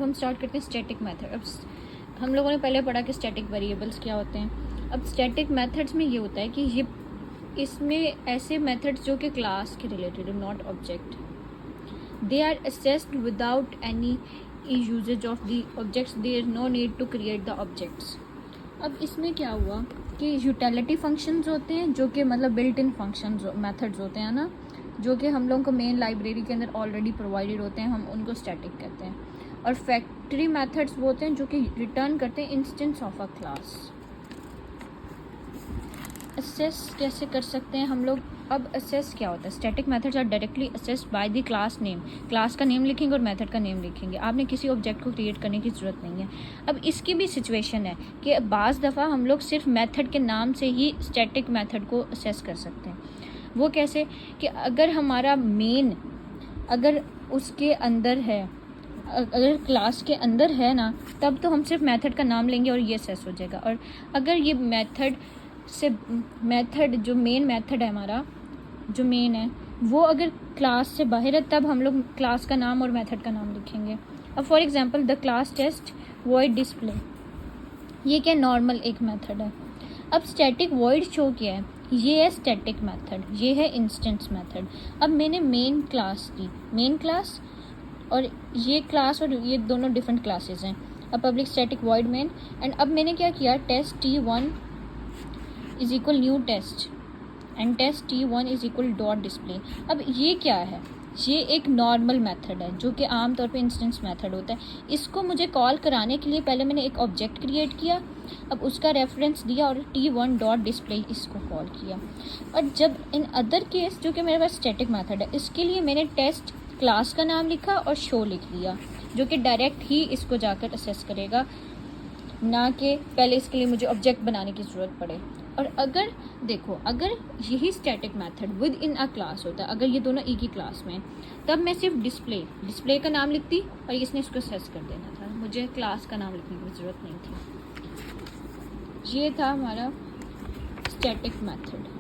हम स्टार्ट करते हैं स्टैटिक मेथड। अब हम लोगों ने पहले पढ़ा कि स्टैटिक वेरिएबल्स क्या होते हैं। अब स्टैटिक मेथड्स में ये होता है कि ये इसमें ऐसे मेथड्स जो कि क्लास के related, not object, they are accessed without any usages of the objects, there no need to create the objects. अब इसमें क्या हुआ कि यूटिलिटी फंक्शंस होते हैं जो कि मतलब बिल्ट इन फंक्शंस मेथड्स होते हैं ना, जो कि हम लोगों को मेन लाइब्रेरी के अंदर ऑलरेडी प्रोवाइडेड होते हैं, हम उनको स्टैटिक कहते हैं। और फैक्ट्री मेथड्स वो होते हैं जो कि रिटर्न करते हैं instance of a class. Assess कैसे कर सकते हैं हम लोग? अब असेस क्या होता है? Static methods are directly accessed by the class name. Class का नेम लिखेंगे और मेथड का नेम लिखेंगे, आपने किसी ऑब्जेक्ट को क्रिएट करने की ज़रूरत नहीं है। अब इसकी भी सिचुएशन है कि बाज़ दफ़ा हम लोग सिर्फ मेथड के नाम से ही स्टैटिक मेथड को असेस कर सकते हैं। वो कैसे? कि अगर हमारा मेन अगर उसके अंदर है, अगर क्लास के अंदर है ना, तब तो हम सिर्फ मेथड का नाम लेंगे और ये असेस हो जाएगा। और अगर ये मेथड जो मेन मेथड है हमारा, जो मेन है वो अगर क्लास से बाहर है, तब हम लोग क्लास का नाम और मेथड का नाम लिखेंगे। अब for example the class test void display, ये क्या नॉर्मल एक मेथड है। अब स्टैटिक वॉइड शो क्या है? ये है स्टैटिक मेथड, ये है इंस्टेंस मेथड। अब मैंने मेन क्लास दी, मेन क्लास और ये क्लास और ये दोनों डिफरेंट क्लासेस हैं। अब public static void main, and अब मैंने क्या किया, test T1 is equal new test and test T1 is equal dot display. अब ये क्या है? ये एक नॉर्मल मेथड है जो कि आमतौर पे इंस्टेंस मेथड होता है। इसको मुझे कॉल कराने के लिए पहले मैंने एक ऑब्जेक्ट क्रिएट किया, अब उसका रेफरेंस दिया और T1 डॉट डिस्प्ले इसको कॉल किया। और जब इन अदर केस जो कि मेरे पास स्टैटिक मेथड है, इसके लिए मैंने टेस्ट क्लास का नाम लिखा और शो लिख लिया, जो कि डायरेक्ट ही इसको जाकर असेस करेगा, ना कि पहले इसके लिए मुझे ऑब्जेक्ट बनाने की ज़रूरत पड़े। और अगर देखो, अगर यही static method with in a class होता, अगर ये दोनों एक ही क्लास में, तब मैं सिर्फ डिस्प्ले का नाम लिखती और इसने इसको असेस कर देना था, मुझे क्लास का नाम लिखने की ज़रूरत नहीं थी। ये था हमारा स्टैटिक मेथड।